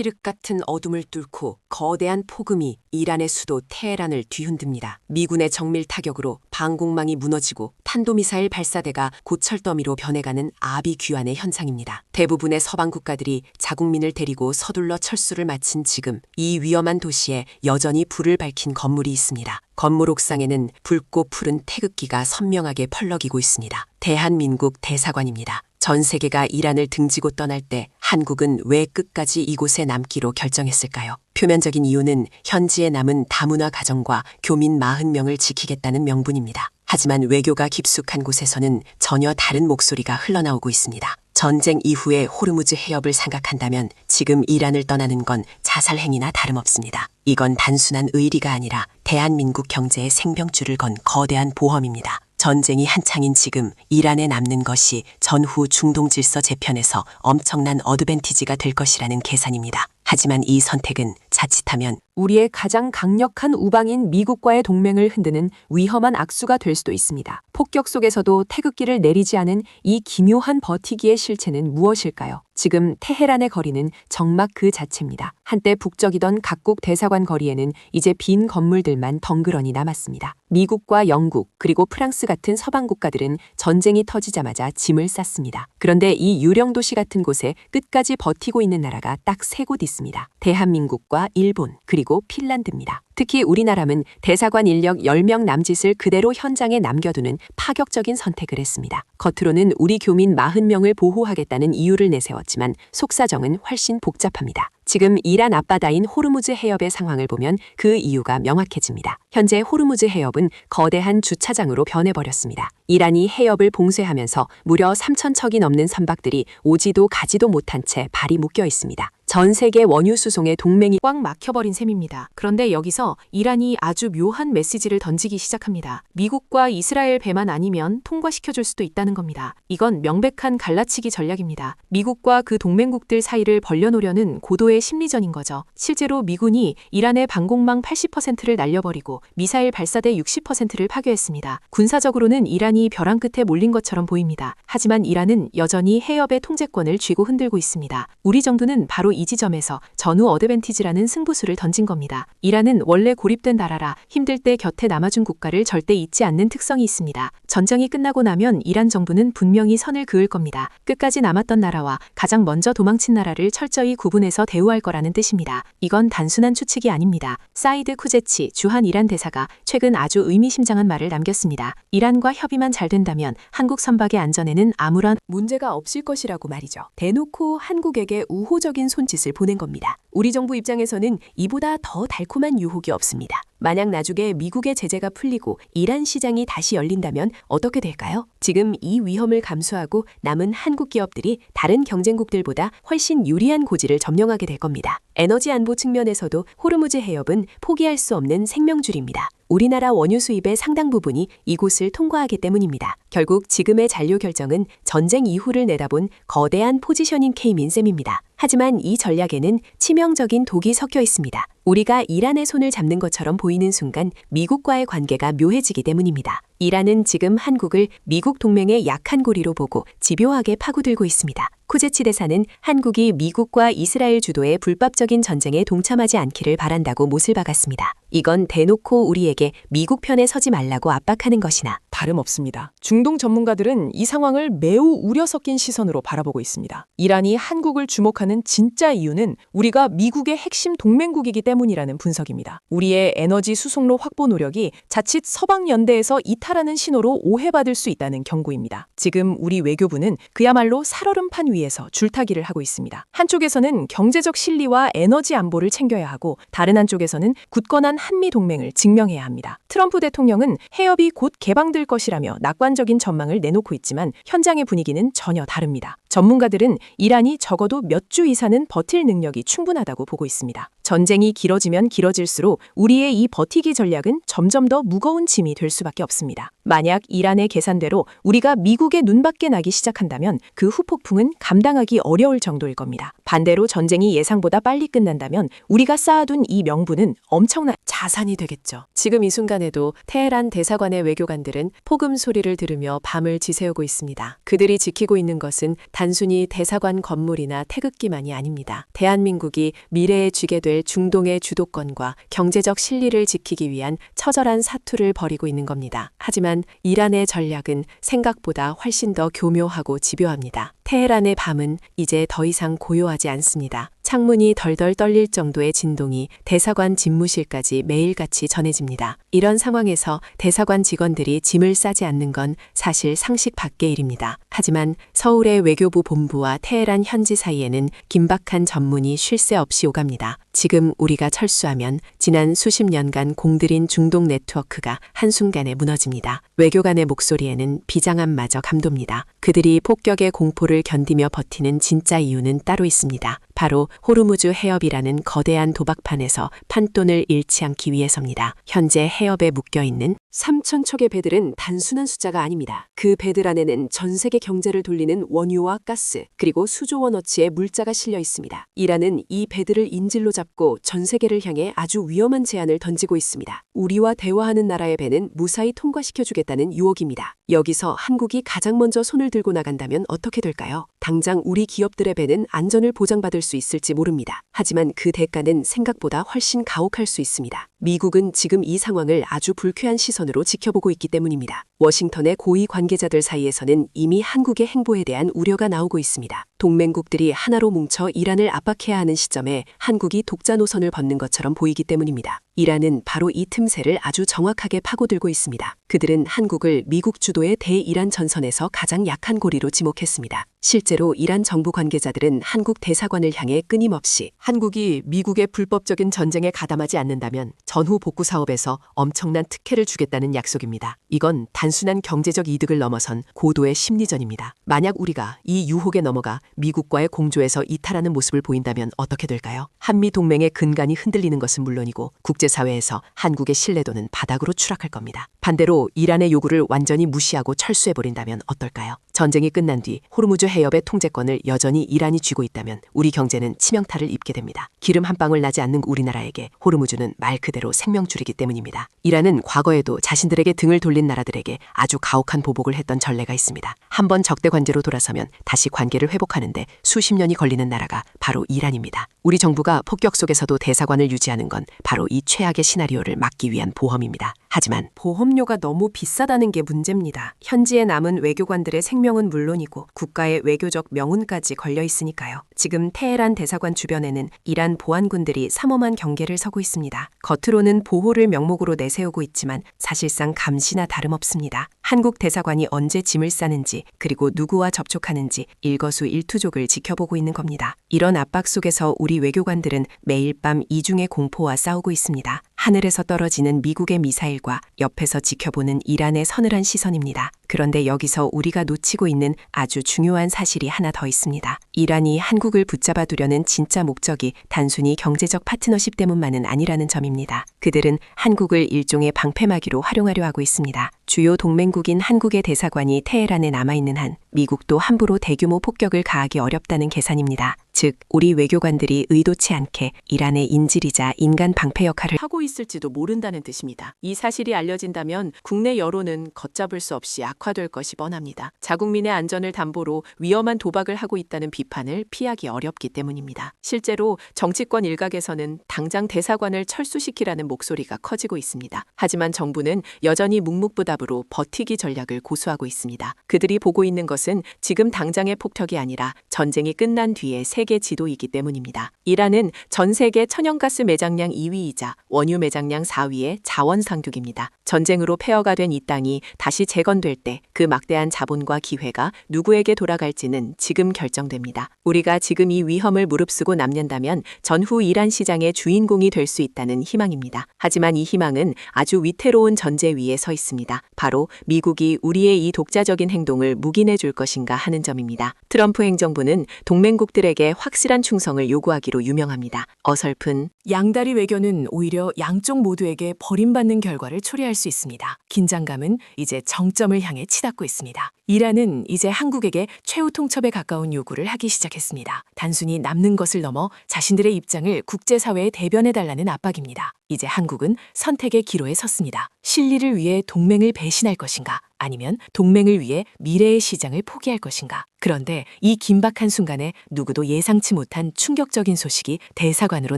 칠흑 같은 어둠을 뚫고 거대한 폭음이 이란의 수도 테헤란을 뒤흔듭니다. 미군의 정밀 타격으로 방공망이 무너지고 탄도미사일 발사대가 고철더미로 변해가는 아비규환의 현상입니다. 대부분의 서방 국가들이 자국민을 데리고 서둘러 철수를 마친 지금 이 위험한 도시에 여전히 불을 밝힌 건물이 있습니다. 건물 옥상에는 붉고 푸른 태극기가 선명하게 펄럭이고 있습니다. 대한민국 대사관입니다. 전 세계가 이란을 등지고 떠날 때 한국은 왜 끝까지 이곳에 남기로 결정했을까요? 표면적인 이유는 현지에 남은 다문화 가정과 교민 40명을 지키겠다는 명분입니다. 하지만 외교가 깊숙한 곳에서는 전혀 다른 목소리가 흘러나오고 있습니다. 전쟁 이후의 호르무즈 해협을 생각한다면 지금 이란을 떠나는 건 자살 행위나 다름없습니다. 이건 단순한 의리가 아니라 대한민국 경제의 생명줄을 건 거대한 보험입니다. 전쟁이 한창인 지금 이란에 남는 것이 전후 중동 질서 재편에서 엄청난 어드밴티지가 될 것이라는 계산입니다. 하지만 이 선택은 자칫하면 우리의 가장 강력한 우방인 미국과의 동맹을 흔드는 위험한 악수가 될 수도 있습니다. 폭격 속에서도 태극기를 내리지 않은 이 기묘한 버티기의 실체는 무엇일까요? 지금 테헤란의 거리는 정막 그 자체입니다. 한때 북적이던 각국 대사관 거리에는 이제 빈 건물들만 덩그러니 남았습니다. 미국과 영국 그리고 프랑스 같은 서방 국가들은 전쟁이 터지자마자 짐을 쌌습니다. 그런데 이 유령 도시 같은 곳에 끝까지 버티고 있는 나라가 딱 세 곳 있습니다. 대한민국과 일본 그리고 핀란드입니다. 특히 우리나라는 대사관 인력 10명 남짓을 그대로 현장에 남겨두는 파격적인 선택을 했습니다. 겉으로는 우리 교민 40명을 보호하겠다는 이유를 내세웠지만 속사정은 훨씬 복잡합니다. 지금 이란 앞바다인 호르무즈 해협의 상황을 보면 그 이유가 명확해집니다. 현재 호르무즈 해협은 거대한 주차장으로 변해버렸습니다. 이란이 해협을 봉쇄하면서 무려 3,000척이 넘는 선박들이 오지도 가지도 못한 채 발이 묶여 있습니다. 전 세계 원유 수송의 동맹이 꽉 막혀버린 셈입니다. 그런데 여기서 이란이 아주 묘한 메시지를 던지기 시작합니다. 미국과 이스라엘 배만 아니면 통과시켜줄 수도 있다는 겁니다. 이건 명백한 갈라치기 전략입니다. 미국과 그 동맹국들 사이를 벌려놓으려는 고도의 심리전인 거죠. 실제로 미군이 이란의 방공망 80%를 날려버리고 미사일 발사대 60%를 파괴했습니다. 군사적으로는 이란이 벼랑 끝에 몰린 것처럼 보입니다. 하지만 이란은 여전히 해협의 통제권을 쥐고 흔들고 있습니다. 우리 정도는 바로 이 지점에서 전후 어드밴티지라는 승부수를 던진 겁니다. 이란은 원래 고립된 나라라 힘들 때 곁에 남아준 국가를 절대 잊지 않는 특성이 있습니다. 전쟁이 끝나고 나면 이란 정부는 분명히 선을 그을 겁니다. 끝까지 남았던 나라와 가장 먼저 도망친 나라를 철저히 구분해서 대우할 거라는 뜻입니다. 이건 단순한 추측이 아닙니다. 사이드 쿠제치 주한 이란 대사가 최근 아주 의미심장한 말을 남겼습니다. 이란과 협의만 잘 된다면 한국 선박의 안전에는 아무런 문제가 없을 것이라고 말이죠. 대놓고 한국에게 우호적인 손짓을 보낸 겁니다. 우리 정부 입장에서는 이보다 더 달콤한 유혹이 없습니다. 만약 나중에 미국의 제재가 풀리고 이란 시장이 다시 열린다면 어떻게 될까요? 지금 이 위험을 감수하고 남은 한국 기업들이 다른 경쟁국들보다 훨씬 유리한 고지를 점령하게 될 겁니다. 에너지 안보 측면에서도 호르무즈 해협은 포기할 수 없는 생명줄입니다. 우리나라 원유 수입의 상당 부분이 이곳을 통과하기 때문입니다. 결국 지금의 잔류 결정은 전쟁 이후를 내다본 거대한 포지셔닝 게임인 셈입니다. 하지만 이 전략에는 치명적인 독이 섞여 있습니다. 우리가 이란의 손을 잡는 것처럼 보이는 순간 미국과의 관계가 묘해지기 때문입니다. 이란은 지금 한국을 미국 동맹의 약한 고리로 보고 집요하게 파고들고 있습니다. 쿠제치 대사는 한국이 미국과 이스라엘 주도의 불법적인 전쟁에 동참하지 않기를 바란다고 못을 박았습니다. 이건 대놓고 우리에게 미국 편에 서지 말라고 압박하는 것이나 다름없습니다. 중동 전문가들은 이 상황을 매우 우려 섞인 시선으로 바라보고 있습니다. 이란이 한국을 주목하는 진짜 이유는 우리가 미국의 핵심 동맹국이기 때문이라는 분석입니다. 우리의 에너지 수송로 확보 노력이 자칫 서방 연대에서 이탈하는 신호로 오해받을 수 있다는 경고입니다. 지금 우리 외교부는 그야말로 살얼음판 위에서 줄타기를 하고 있습니다. 한쪽에서는 경제적 실리와 에너지 안보를 챙겨야 하고 다른 한쪽에서는 굳건한 한미 동맹을 증명해야 합니다. 트럼프 대통령은 해협이 곧 개방될 것이라며 낙관적인 전망을 내놓고 있지만 현장의 분위기는 전혀 다릅니다. 전문가들은 이란이 적어도 몇 주 이상은 버틸 능력이 충분하다고 보고 있습니다. 전쟁이 길어지면 길어질수록 우리의 이 버티기 전략은 점점 더 무거운 짐이 될 수밖에 없습니다. 만약 이란의 계산대로 우리가 미국의 눈밖에 나기 시작한다면 그 후폭풍은 감당하기 어려울 정도일 겁니다. 반대로 전쟁이 예상보다 빨리 끝난다면 우리가 쌓아둔 이 명분은 엄청난 자산이 되겠죠. 지금 이 순간에도 테헤란 대사관의 외교관들은 폭음 소리를 들으며 밤을 지새우고 있습니다. 그들이 지키고 있는 것은 단순히 대사관 건물이나 태극기만이 아닙니다. 대한민국이 미래에 쥐게 될 중동의 주도권과 경제적 실리를 지키기 위한 처절한 사투를 벌이고 있는 겁니다. 하지만 이란의 전략은 생각보다 훨씬 더 교묘하고 집요합니다. 테헤란의 밤은 이제 더 이상 고요하지 않습니다. 창문이 덜덜 떨릴 정도의 진동이 대사관 집무실까지 매일같이 전해집니다. 이런 상황에서 대사관 직원들이 짐을 싸지 않는 건 사실 상식 밖의 일입니다. 하지만 서울의 외교부 본부와 테헤란 현지 사이에는 긴박한 전문이 쉴 새 없이 오갑니다. 지금 우리가 철수하면 지난 수십 년간 공들인 중동 네트워크가 한순간에 무너집니다. 외교관의 목소리에는 비장함마저 감돕니다. 그들이 폭격의 공포를 견디며 버티는 진짜 이유는 따로 있습니다. 바로 호르무즈 해협이라는 거대한 도박판에서 판돈을 잃지 않기 위해서입니다. 현재 해협에 묶여있는 3천 척의 배들은 단순한 숫자가 아닙니다. 그 배들 안에는 전 세계 경제를 돌리는 원유와 가스, 그리고 수조 원어치의 물자가 실려 있습니다. 이란은 이 배들을 인질로 잡고 전 세계를 향해 아주 위험한 제안을 던지고 있습니다. 우리와 대화하는 나라의 배는 무사히 통과시켜주겠다는 유혹입니다. 여기서 한국이 가장 먼저 손을 들고 나간다면 어떻게 될까요? 당장 우리 기업들의 배는 안전을 보장받을 수 있을지 모릅니다. 하지만 그 대가는 생각보다 훨씬 가혹할 수 있습니다. 미국은 지금 이 상황을 아주 불쾌한 시선으로 지켜보고 있기 때문입니다. 워싱턴의 고위 관계자들 사이에서는 이미 한국의 행보에 대한 우려가 나오고 있습니다. 동맹국들이 하나로 뭉쳐 이란을 압박해야 하는 시점에 한국이 독자 노선을 벗는 것처럼 보이기 때문입니다. 이란은 바로 이 틈새를 아주 정확하게 파고들고 있습니다. 그들은 한국을 미국 주도의 대이란 전선에서 가장 약한 고리로 지목했습니다. 실제로 이란 정부 관계자들은 한국 대사관을 향해 끊임없이 한국이 미국의 불법적인 전쟁에 가담하지 않는다면 전후 복구 사업에서 엄청난 특혜를 주겠다는 약속입니다. 이건 단순한 경제적 이득을 넘어선 고도의 심리전입니다. 만약 우리가 이 유혹에 넘어가 미국과의 공조에서 이탈하는 모습을 보인다면 어떻게 될까요? 한미 동맹의 근간이 흔들리는 것은 물론이고 국제사회에서 한국의 신뢰도는 바닥으로 추락할 겁니다. 반대로 이란의 요구를 완전히 무시하고 철수해버린다면 어떨까요? 전쟁이 끝난 뒤 호르무즈 해협의 통제권을 여전히 이란이 쥐고 있다면 우리 경제는 치명타를 입게 됩니다. 기름 한 방울 나지 않는 우리나라에게 호르무즈는 말 그대로 생명줄이기 때문입니다. 이란은 과거에도 자신들에게 등을 돌린 나라들에게 아주 가혹한 보복을 했던 전례가 있습니다. 한번 적대 관계로 돌아서면 다시 관계를 회복하는데 수십 년이 걸리는 나라가 바로 이란입니다. 우리 정부가 폭격 속에서도 대사관을 유지하는 건 바로 이 최악의 시나리오를 막기 위한 보험입니다. 하지만 보험료가 너무 비싸다는 게 문제입니다. 현지에 남은 외교관들의 생명은 물론이고 국가의 외교적 명운까지 걸려 있으니까요. 지금 테헤란 대사관 주변에는 이란 보안군들이 삼엄한 경계를 서고 있습니다. 겉으로는 보호를 명목으로 내세우고 있지만 사실상 감시나 다름없습니다. 한국 대사관이 언제 짐을 싸는지 그리고 누구와 접촉하는지 일거수일투족을 지켜보고 있는 겁니다. 이런 압박 속에서 우리 외교관들은 매일 밤 이중의 공포와 싸우고 있습니다. 하늘에서 떨어지는 미국의 미사일과 옆에서 지켜보는 이란의 서늘한 시선입니다. 그런데 여기서 우리가 놓치고 있는 아주 중요한 사실이 하나 더 있습니다. 이란이 한국을 붙잡아 두려는 진짜 목적이 단순히 경제적 파트너십 때문만은 아니라는 점입니다. 그들은 한국을 일종의 방패막이로 활용하려 하고 있습니다. 주요 동맹국인 한국의 대사관이 테헤란에 남아있는 한 미국도 함부로 대규모 폭격을 가하기 어렵다는 계산입니다. 즉, 우리 외교관들이 의도치 않게 이란의 인질이자 인간 방패 역할을 하고 있을지도 모른다는 뜻입니다. 이 사실이 알려진다면 국내 여론은 걷잡을 수 없이 악화될 것이 뻔합니다. 자국민의 안전을 담보로 위험한 도박을 하고 있다는 비판을 피하기 어렵기 때문입니다. 실제로 정치권 일각에서는 당장 대사관을 철수시키라는 목소리가 커지고 있습니다. 하지만 정부는 여전히 묵묵부답으로 버티기 전략을 고수하고 있습니다. 그들이 보고 있는 것은 지금 당장의 폭격이 아니라 전쟁이 끝난 뒤의 세계 지도이기 때문입니다. 이란은 전 세계 천연가스 매장량 2위이자 원유 매장량 4위의 자원상국입니다. 전쟁으로 폐허가 된 이 땅이 다시 재건될 때 그 막대한 자본과 기회가 누구에게 돌아갈지는 지금 결정됩니다. 우리가 지금 이 위험을 무릅쓰고 남는다면 전후 이란 시장의 주인공이 될 수 있다는 희망입니다. 하지만 이 희망은 아주 위태로운 전제 위에 서 있습니다. 바로 미국이 우리의 이 독자적인 행동을 묵인해 줄 것인가 하는 점입니다. 트럼프 행정부는 동맹국들에게 미국에 확실한 충성을 요구하기로 유명합니다. 어설픈 양다리 외교는 오히려 양쪽 모두에게 버림받는 결과를 초래할 수 있습니다. 긴장감은 이제 정점을 향해 치닫고 있습니다. 이란은 이제 한국에게 최후 통첩에 가까운 요구를 하기 시작했습니다. 단순히 남는 것을 넘어 자신들의 입장을 국제사회에 대변해달라는 압박입니다. 이제 한국은 선택의 기로에 섰습니다. 실리를 위해 동맹을 배신할 것인가? 아니면 동맹을 위해 미래의 시장을 포기할 것인가? 그런데 이 긴박한 순간에 누구도 예상치 못한 충격적인 소식이 대사관으로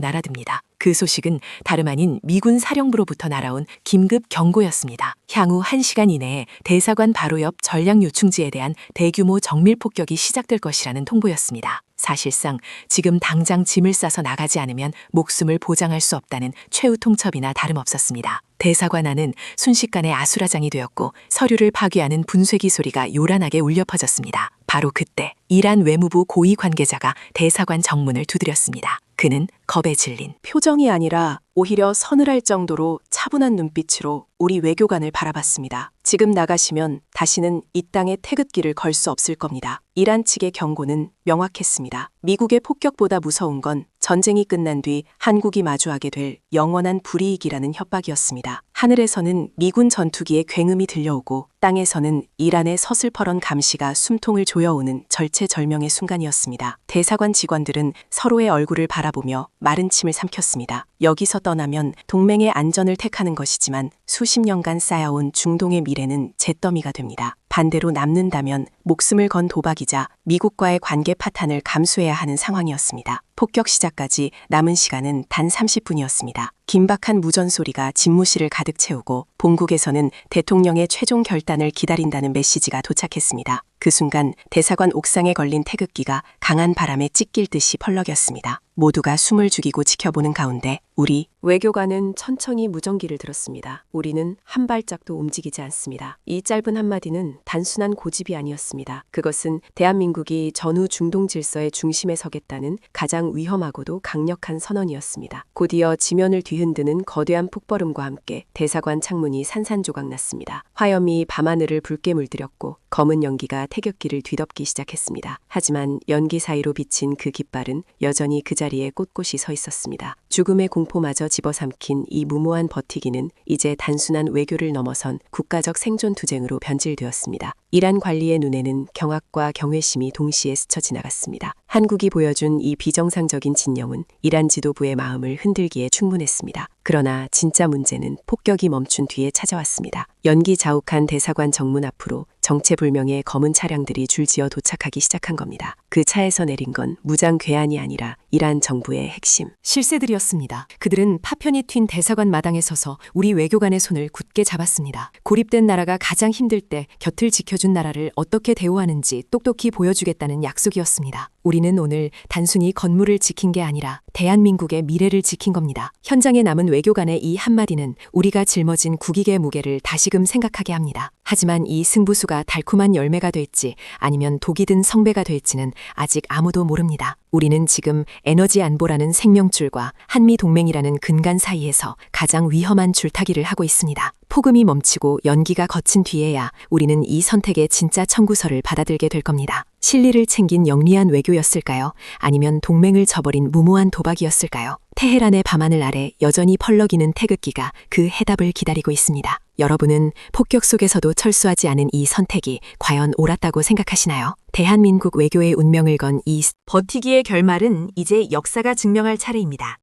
날아듭니다. 그 소식은 다름 아닌 미군 사령부로부터 날아온 긴급 경고였습니다. 향후 1시간 이내에 대사관 바로 옆 전략 요충지에 대한 대규모 정밀 폭격이 시작될 것이라는 통보였습니다. 사실상 지금 당장 짐을 싸서 나가지 않으면 목숨을 보장할 수 없다는 최후 통첩이나 다름없었습니다. 대사관 안은 순식간에 아수라장이 되었고 서류를 파괴하는 분쇄기 소리가 요란하게 울려 퍼졌습니다. 바로 그때 이란 외무부 고위 관계자가 대사관 정문을 두드렸습니다. 그는 겁에 질린 표정이 아니라 오히려 서늘할 정도로 차분한 눈빛으로 우리 외교관을 바라봤습니다. 지금 나가시면 다시는 이 땅에 태극기를 걸 수 없을 겁니다. 이란 측의 경고는 명확했습니다. 미국의 폭격보다 무서운 건 전쟁이 끝난 뒤 한국이 마주하게 될 영원한 불이익이라는 협박이었습니다. 하늘에서는 미군 전투기의 굉음이 들려오고 땅에서는 이란의 서슬퍼런 감시가 숨통을 조여오는 절체절명의 순간이었습니다. 대사관 직원들은 서로의 얼굴을 바라보며 마른 침을 삼켰습니다. 여기서 떠나면 동맹의 안전을 택하는 것이지만 수십 년간 쌓아온 중동의 미래는 잿더미가 됩니다. 반대로 남는다면 목숨을 건 도박이자 미국과의 관계 파탄을 감수해야 하는 상황이었습니다. 폭격 시작까지 남은 시간은 단 30분이었습니다. 긴박한 무전 소리가 집무실을 가득 채우고 본국에서는 대통령의 최종 결단을 기다린다는 메시지가 도착했습니다. 그 순간 대사관 옥상에 걸린 태극기가 강한 바람에 찢길 듯이 펄럭였습니다. 모두가 숨을 죽이고 지켜보는 가운데 우리 외교관은 천천히 무전기를 들었습니다. 우리는 한 발짝도 움직이지 않습니다. 이 짧은 한마디는 단순한 고집이 아니었습니다. 그것은 대한민국이 전후 중동 질서의 중심에 서겠다는 가장 위험하고도 강력한 선언이었습니다. 곧이어 지면을 뒤흔드는 거대한 폭발음과 함께 대사관 창문이 산산조각 났습니다. 화염이 밤하늘을 붉게 물들였고 검은 연기가 태극기를 뒤덮기 시작했습니다. 하지만 연기 사이로 비친 그 깃발은 여전히 그 자리에 꼿꼿이 서 있었습니다. 죽음의 공포마저 집어삼킨 이 무모한 버티기는 이제 단순한 외교를 넘어선 국가적 생존 투쟁으로 변질되었습니다. 이란 관리의 눈에는 경악과 경외심이 동시에 스쳐 지나갔습니다. 한국이 보여준 이 비정상적인 진영은 이란 지도부의 마음을 흔들기에 충분했습니다. 그러나 진짜 문제는 폭격이 멈춘 뒤에 찾아왔습니다. 연기 자욱한 대사관 정문 앞으로 정체불명의 검은 차량들이 줄지어 도착하기 시작한 겁니다. 그 차에서 내린 건 무장 괴한이 아니라 이란 정부의 핵심 실세들이었습니다. 그들은 파편이 튄 대사관 마당에 서서 우리 외교관의 손을 굳게 잡았습니다. 고립된 나라가 가장 힘들 때 곁을 지켜준 나라를 어떻게 대우하는지 똑똑히 보여주겠다는 약속이었습니다. 우리는 오늘 단순히 건물을 지킨 게 아니라 대한민국의 미래를 지킨 겁니다. 현장에 남은 외교관의 이 한마디는 우리가 짊어진 국익의 무게를 다시금 생각하게 합니다. 하지만 이 승부수가 달콤한 열매가 될지 아니면 독이 든 성배가 될지는 아직 아무도 모릅니다. 우리는 지금 에너지 안보라는 생명줄과 한미 동맹이라는 근간 사이에서 가장 위험한 줄타기를 하고 있습니다. 폭음이 멈추고 연기가 거친 뒤에야 우리는 이 선택의 진짜 청구서를 받아들게 될 겁니다. 실리를 챙긴 영리한 외교였을까요? 아니면 동맹을 저버린 무모한 도박이었을까요? 테헤란의 밤하늘 아래 여전히 펄럭이는 태극기가 그 해답을 기다리고 있습니다. 여러분은 폭격 속에서도 철수하지 않은 이 선택이 과연 옳았다고 생각하시나요? 대한민국 외교의 운명을 건 이 버티기의 결말은 이제 역사가 증명할 차례입니다.